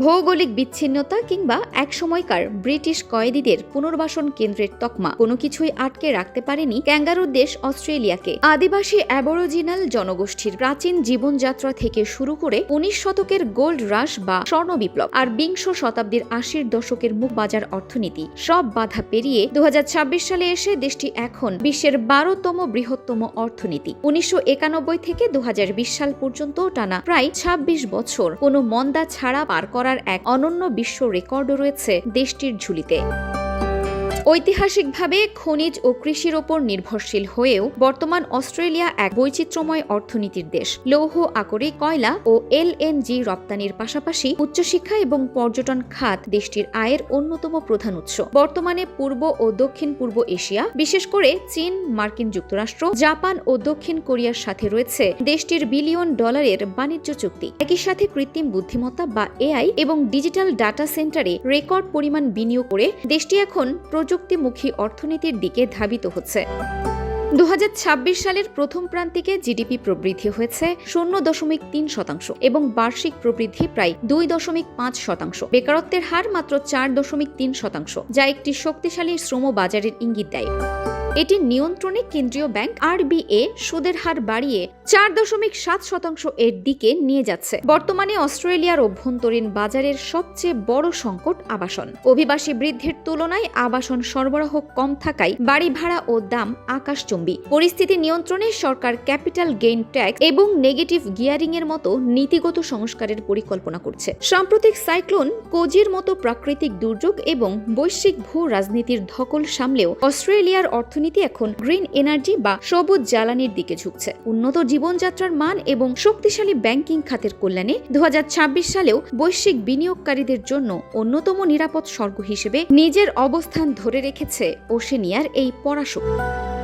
ভৌগোলিক বিচ্ছিন্নতা কিংবা একসময়কার ব্রিটিশ কয়েদিদের পুনর্বাসন কেন্দ্রের তকমা কোনো কিছুই আটকে রাখতে পারেনি ক্যাঙ্গারুর দেশ অস্ট্রেলিয়াকে। আদিবাসী অ্যাবরিজিনাল জনগোষ্ঠীর প্রাচীন জীবনযাত্রা থেকে শুরু করে 19 শতকের গোল্ড রাশ বা স্বর্ণ বিপ্লব আর বিংশ শতাব্দীর 80-র দশকের মুখবাজার অর্থনীতি সব বাধা পেরিয়ে 2026 সালে এসে দেশটি এখন বিশ্বের 12তম বৃহত্তম অর্থনীতি। 1991 থেকে 2020 সাল পর্যন্ত টানা প্রায় 26 বছর কোনো মন্দা ছাড়া পার করার এক অনন্য বিশ্ব রেকর্ডও রয়েছে দেশটির ঝুলিতে। ঐতিহাসিকভাবে খনিজ ও কৃষির ওপর নির্ভরশীল হয়েও বর্তমান অস্ট্রেলিয়া এক বৈচিত্র্যময় অর্থনীতির দেশ। লৌহ আকরিক, কয়লা ও এলএনজি রপ্তানির পাশাপাশি উচ্চশিক্ষা এবং পর্যটন খাত দেশটির আয়ের অন্যতম প্রধান উৎস। বর্তমানে পূর্ব ও দক্ষিণ পূর্ব এশিয়া, বিশেষ করে চীন, মার্কিন যুক্তরাষ্ট্র, জাপান ও দক্ষিণ কোরিয়ার সাথে রয়েছে দেশটির বিলিয়ন ডলারের বাণিজ্য চুক্তি। একই সাথে কৃত্রিম বুদ্ধিমত্তা বা এআই এবং ডিজিটাল ডাটা সেন্টারে রেকর্ড পরিমাণ বিনিয়োগ করে দেশটি এখন প্রযুক্তিমুখী অর্থনীতির দিকে ধাবিত হচ্ছে। 2026 সালের প্রথম প্রান্তিকে জিডিপি প্রবৃদ্ধি হয়েছে 0.3% এবং বার্ষিক প্রবৃদ্ধি প্রায় 2.5%। বেকারত্বের হার মাত্র 4.3%, যা একটি শক্তিশালী শ্রম বাজারের ইঙ্গিত দেয়। এটি নিয়ন্ত্রণে কেন্দ্রীয় ব্যাংক আরবিএ সুদের হার বাড়িয়ে 4.7% এর দিকে নিয়ে যাচ্ছে। বর্তমানে অস্ট্রেলিয়ার অভ্যন্তরীণ বাজারের সবচেয়ে বড় সংকট আবাসন। অভিবাসী বৃদ্ধির তুলনায় আবাসন সরবরাহ কম থাকায় বাড়ি ভাড়া ও দাম আকাশচুম্বী। পরিস্থিতি নিয়ন্ত্রণে সরকার ক্যাপিটাল গেইন ট্যাক্স এবং নেগেটিভ গিয়ারিং এর মতো নীতিগত সংস্কারের পরিকল্পনা করছে। সাম্প্রতিক সাইক্লোন কোজির মতো প্রাকৃতিক দুর্যোগ এবং বৈশ্বিক ভূ রাজনীতির ধকল সামলেও অস্ট্রেলিয়ার অর্থনীতি এখন গ্রিন এনার্জি বা সবুজ জ্বালানির দিকে ঝুঁকছে। উন্নত জীবনযাত্রার মান এবং শক্তিশালী ব্যাংকিং খাতের কল্যাণে 2026 সালেও বৈশ্বিক বিনিয়োগকারীদের জন্য অন্যতম নিরাপদ স্বর্গ হিসেবে নিজের অবস্থান ধরে রেখেছে ওশেনিয়ার এই পরাশক্তি।